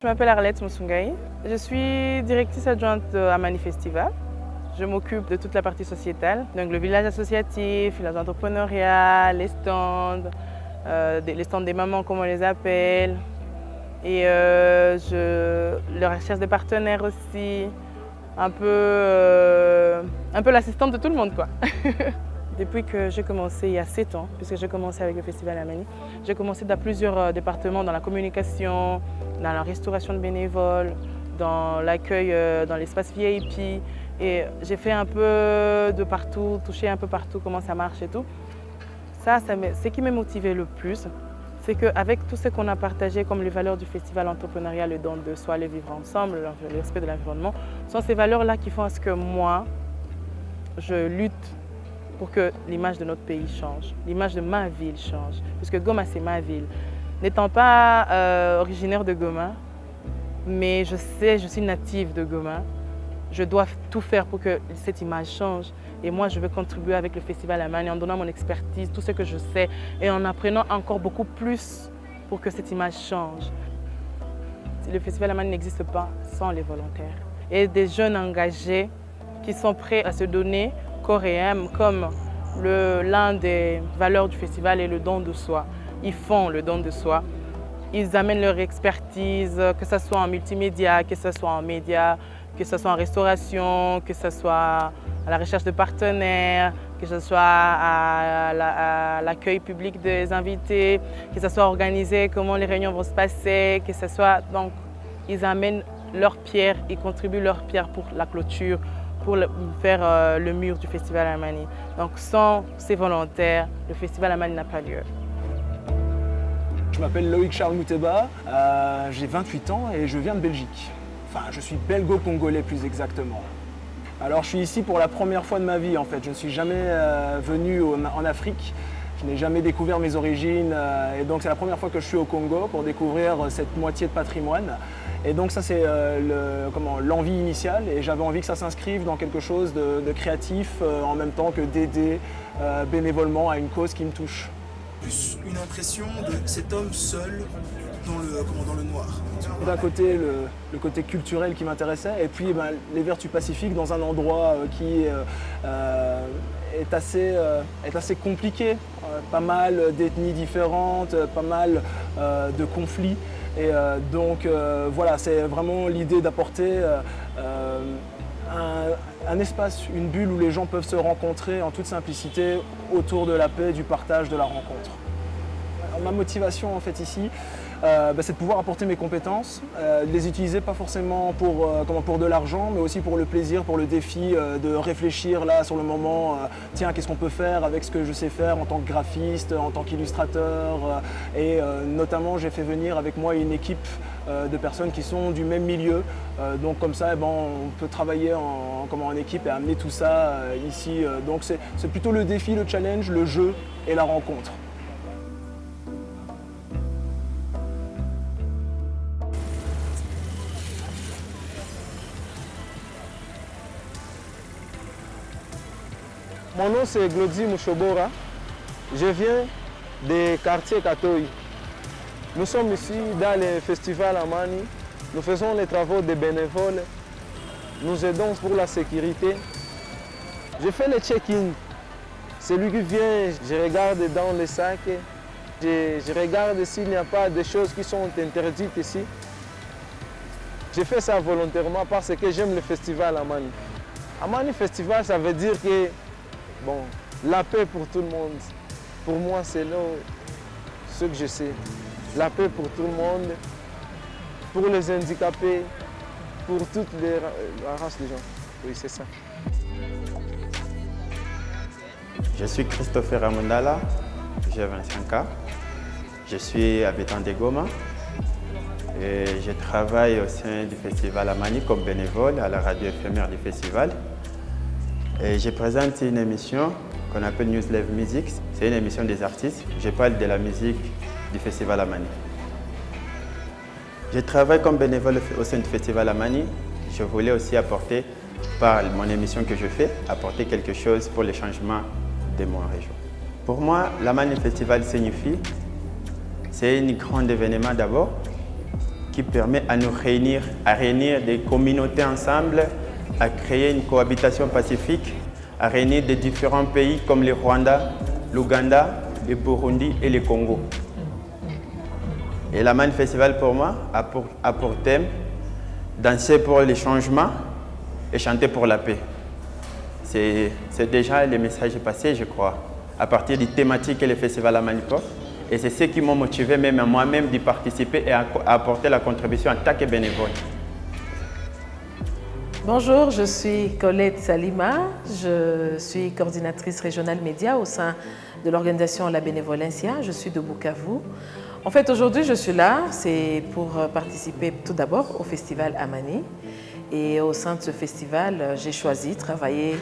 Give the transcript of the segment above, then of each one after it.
Je m'appelle Arlette Moussoungaï. Je suis directrice adjointe à Mani Festival. Je m'occupe de toute la partie sociétale, donc le village associatif, le village entrepreneurial, les stands des mamans comme on les appelle, et la recherche des partenaires aussi, un peu l'assistante de tout le monde, quoi. Depuis que j'ai commencé il y a 7 ans, puisque j'ai commencé avec le Festival à Mani, j'ai commencé dans plusieurs départements, dans la communication, dans la restauration de bénévoles, dans l'accueil, dans l'espace VIP. Et j'ai fait un peu de partout, touché un peu partout comment ça marche et tout. Ce qui m'a motivé le plus, c'est qu'avec tout ce qu'on a partagé comme les valeurs du festival entrepreneurial, le don de soi, le vivre ensemble, le respect de l'environnement, sont ces valeurs-là qui font à ce que moi, je lutte pour que l'image de notre pays change, l'image de ma ville change, puisque Goma, c'est ma ville. N'étant pas originaire de Goma, mais je suis native de Goma, je dois tout faire pour que cette image change. Et moi, je veux contribuer avec le Festival à Mani en donnant mon expertise, tout ce que je sais, et en apprenant encore beaucoup plus pour que cette image change. Le Festival à Mani n'existe pas sans les volontaires. Et des jeunes engagés qui sont prêts à se donner corps et âme, comme l'un des valeurs du festival est le don de soi. Ils font le don de soi. Ils amènent leur expertise, que ce soit en multimédia, que ce soit en médias, que ce soit en restauration, que ce soit à la recherche de partenaires, que ce soit à l'accueil public des invités, que ce soit organisé, comment les réunions vont se passer, que ce soit... Donc, ils amènent leur pierre, ils contribuent leur pierre pour la clôture, pour faire le mur du Festival à Mani. Donc, sans ces volontaires, le Festival à Mani n'a pas lieu. Je m'appelle Loïc Charles Mouteba, j'ai 28 ans et je viens de Belgique. Enfin, je suis belgo-congolais plus exactement. Alors, je suis ici pour la première fois de ma vie en fait. Je ne suis jamais venu en Afrique. Je n'ai jamais découvert mes origines et donc c'est la première fois que je suis au Congo pour découvrir cette moitié de patrimoine. Et donc ça c'est l'envie initiale et j'avais envie que ça s'inscrive dans quelque chose de créatif en même temps que d'aider bénévolement à une cause qui me touche. Plus une impression de cet homme seul dans le noir. D'un côté, le côté culturel qui m'intéressait, et puis les vertus pacifiques dans un endroit qui est assez compliqué. Pas mal d'ethnies différentes, pas mal de conflits. Et donc voilà, c'est vraiment l'idée d'apporter un espace, une bulle où les gens peuvent se rencontrer en toute simplicité autour de la paix, du partage, de la rencontre. Alors, ma motivation en fait ici, c'est de pouvoir apporter mes compétences, de les utiliser pas forcément pour de l'argent, mais aussi pour le plaisir, pour le défi de réfléchir là sur le moment, tiens, qu'est-ce qu'on peut faire avec ce que je sais faire en tant que graphiste, en tant qu'illustrateur. Et notamment, j'ai fait venir avec moi une équipe de personnes qui sont du même milieu. Donc comme ça, on peut travailler en équipe et amener tout ça ici. Donc c'est plutôt le défi, le challenge, le jeu et la rencontre. Mon nom c'est Glodzi Mouchobora. Je viens des quartiers Katoyi. Nous sommes ici dans le festival à Mani. Nous faisons les travaux des bénévoles. Nous aidons pour la sécurité. Je fais le check-in. Celui qui vient, je regarde dans les sacs. Je regarde s'il n'y a pas de choses qui sont interdites ici. Je fais ça volontairement parce que j'aime le festival à Mani. À Mani Festival, ça veut dire que la paix pour tout le monde. Pour moi, c'est ce que je sais. La paix pour tout le monde, pour les handicapés, pour toute la race des gens. Oui, c'est ça. Je suis Christopher Amundala, j'ai 25 ans. Je suis habitant de Goma et je travaille au sein du Festival à Mani comme bénévole à la radio éphémère du festival. Et je présente une émission qu'on appelle News Live Music. C'est une émission des artistes. Je parle de la musique du Festival à Mani. Je travaille comme bénévole au sein du Festival à Mani. Je voulais aussi apporter, par mon émission que je fais, apporter quelque chose pour le changement de mon région. Pour moi, la Mani Festival signifie, c'est un grand événement d'abord. qui permet à nous réunir, à réunir des communautés ensemble, à créer une cohabitation pacifique, à réunir des différents pays comme le Rwanda, l'Ouganda, le Burundi et le Congo. Et la Mani Festival pour moi a pour thème danser pour les changements et chanter pour la paix. C'est déjà le message passé, je crois, à partir des thématiques que le festival a Mani porte. Et c'est ce qui m'a motivé même à moi-même d'y participer et à apporter la contribution en tant que bénévole. Bonjour, je suis Colette Salima, je suis coordinatrice régionale média au sein de l'organisation La Benevolencia, je suis de Bukavu. En fait, aujourd'hui, je suis là, c'est pour participer tout d'abord au festival Amani. Et au sein de ce festival, j'ai choisi de travailler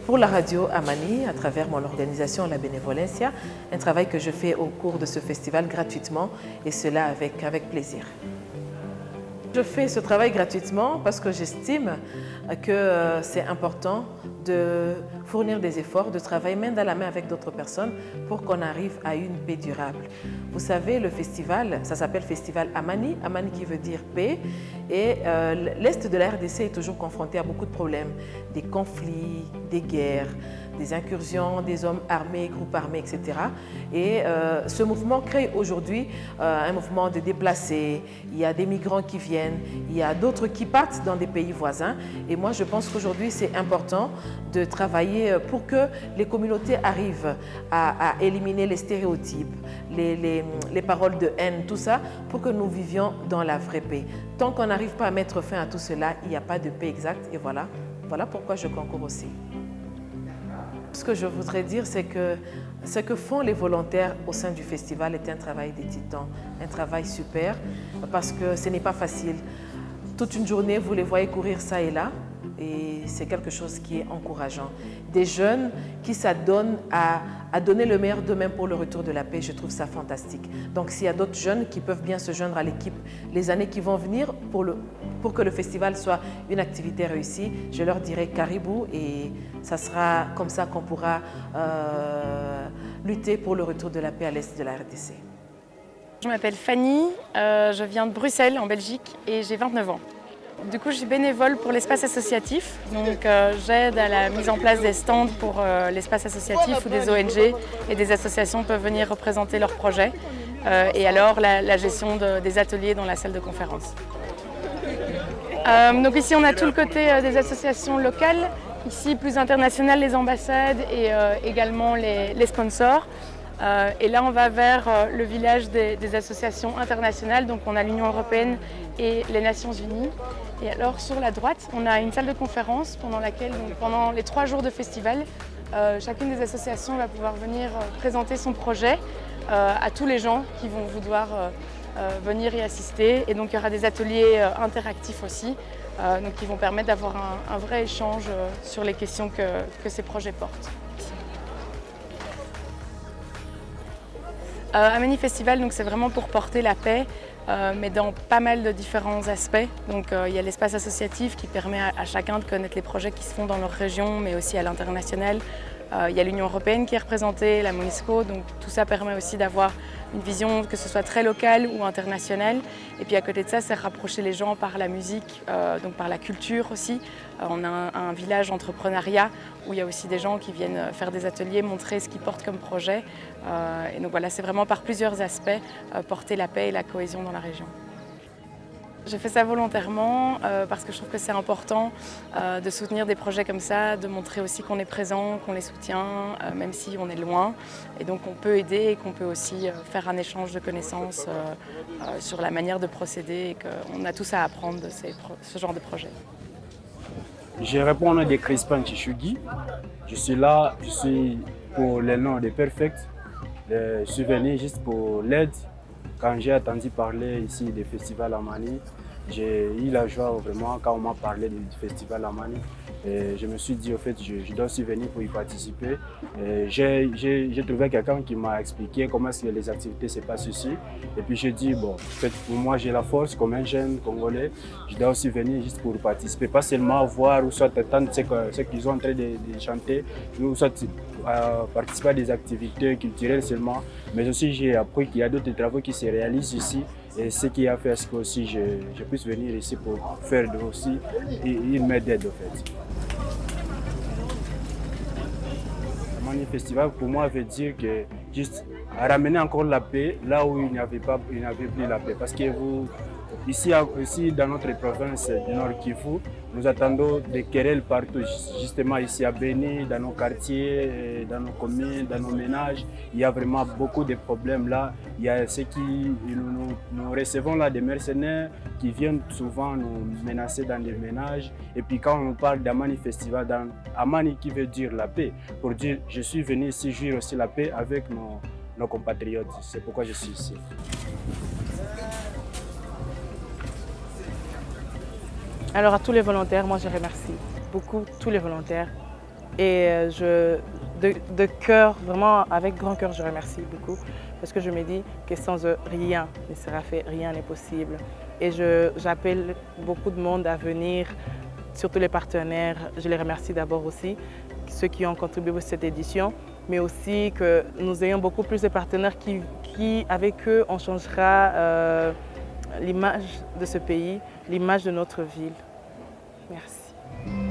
pour la radio Amani à travers mon organisation La Benevolencia, un travail que je fais au cours de ce festival gratuitement et cela avec plaisir. Je fais ce travail gratuitement parce que j'estime que c'est important de fournir des efforts, de travailler main dans la main avec d'autres personnes pour qu'on arrive à une paix durable. Vous savez, le festival, ça s'appelle Festival Amani, Amani qui veut dire paix, et l'Est de la RDC est toujours confronté à beaucoup de problèmes, des conflits, des guerres, des incursions, des hommes armés, groupes armés, etc. Et ce mouvement crée aujourd'hui un mouvement de déplacés, il y a des migrants qui viennent, il y a d'autres qui partent dans des pays voisins. Et moi, je pense qu'aujourd'hui, c'est important de travailler pour que les communautés arrivent à éliminer les stéréotypes, les paroles de haine, tout ça, pour que nous vivions dans la vraie paix. Tant qu'on n'arrive pas à mettre fin à tout cela, il n'y a pas de paix exacte. Et voilà pourquoi je concours aussi. Ce que je voudrais dire, c'est que ce que font les volontaires au sein du festival est un travail des titans, un travail super, parce que ce n'est pas facile. Toute une journée, vous les voyez courir ça et là, et c'est quelque chose qui est encourageant. Des jeunes qui s'adonnent à donner le meilleur d'eux-mêmes pour le retour de la paix, je trouve ça fantastique. Donc s'il y a d'autres jeunes qui peuvent bien se joindre à l'équipe les années qui vont venir pour que le festival soit une activité réussie, je leur dirai caribou et ça sera comme ça qu'on pourra lutter pour le retour de la paix à l'est de la RDC. Je m'appelle Fanny, je viens de Bruxelles en Belgique et j'ai 29 ans. Du coup, je suis bénévole pour l'espace associatif, donc j'aide à la mise en place des stands pour l'espace associatif où des ONG et des associations peuvent venir représenter leurs projets et alors la gestion des ateliers dans la salle de conférence. Donc ici, on a tout le côté des associations locales, ici plus internationales, les ambassades et également les sponsors. Et là, on va vers le village des associations internationales. Donc, on a l'Union européenne et les Nations unies. Et alors, sur la droite, on a une salle de conférence pendant laquelle, donc, pendant les 3 jours de festival, chacune des associations va pouvoir venir présenter son projet à tous les gens qui vont vouloir venir y assister. Et donc, il y aura des ateliers interactifs aussi, donc, qui vont permettre d'avoir un vrai échange sur les questions que ces projets portent. Amani Festival, c'est vraiment pour porter la paix, mais dans pas mal de différents aspects. Donc, il y a l'espace associatif qui permet à chacun de connaître les projets qui se font dans leur région, mais aussi à l'international. Il y a l'Union européenne qui est représentée, la MONUSCO, donc tout ça permet aussi d'avoir une vision que ce soit très locale ou internationale. Et puis à côté de ça, c'est rapprocher les gens par la musique, donc par la culture aussi. On a un village entrepreneuriat où il y a aussi des gens qui viennent faire des ateliers, montrer ce qu'ils portent comme projet. Et donc voilà, c'est vraiment par plusieurs aspects, porter la paix et la cohésion dans la région. J'ai fait ça volontairement parce que je trouve que c'est important de soutenir des projets comme ça, de montrer aussi qu'on est présent, qu'on les soutient, même si on est loin. Et donc on peut aider et qu'on peut aussi faire un échange de connaissances sur la manière de procéder et qu'on a tous à apprendre de ce genre de projet. Je réponds au nom de Crispin Chichugui. Je suis là, je suis pour le nom de Perfect. Je suis venu juste pour l'aide. Quand j'ai entendu parler ici du festival Amani, j'ai eu la joie vraiment quand on m'a parlé du festival Amani. Et je me suis dit, au fait, je dois aussi venir pour y participer. J'ai trouvé quelqu'un qui m'a expliqué comment est-ce que les activités se passent ici. Et puis j'ai dit, bon, peut-être pour moi j'ai la force comme un jeune Congolais, je dois aussi venir juste pour participer, pas seulement voir ou soit attendre ce qu'ils sont en train de chanter, ou soit participer à des activités culturelles seulement, mais aussi j'ai appris qu'il y a d'autres travaux qui se réalisent ici Et ce qui a fait ce que aussi je puisse venir ici pour faire aussi une main d'aide en fait. Le Mani Festival pour moi veut dire que juste ramener encore la paix là où il n'y avait plus la paix. Parce que ici dans notre province du Nord Kivu, nous attendons des querelles partout, justement ici à Beni, dans nos quartiers, dans nos communes, dans nos ménages. Il y a vraiment beaucoup de problèmes là. Il y a ceux qui nous recevons là des mercenaires qui viennent souvent nous menacer dans les ménages. Et puis quand on parle d'Amani Festival, Amani qui veut dire la paix, pour dire je suis venu ici jouir aussi la paix avec nos compatriotes. C'est pourquoi je suis ici. Alors à tous les volontaires, moi je remercie beaucoup tous les volontaires et de cœur, vraiment avec grand cœur, je remercie beaucoup parce que je me dis que sans eux, rien ne sera fait, rien n'est possible. Et j'appelle beaucoup de monde à venir, surtout les partenaires. Je les remercie d'abord aussi, ceux qui ont contribué à cette édition, mais aussi que nous ayons beaucoup plus de partenaires qui avec eux, on changera l'image de ce pays, l'image de notre ville. Merci.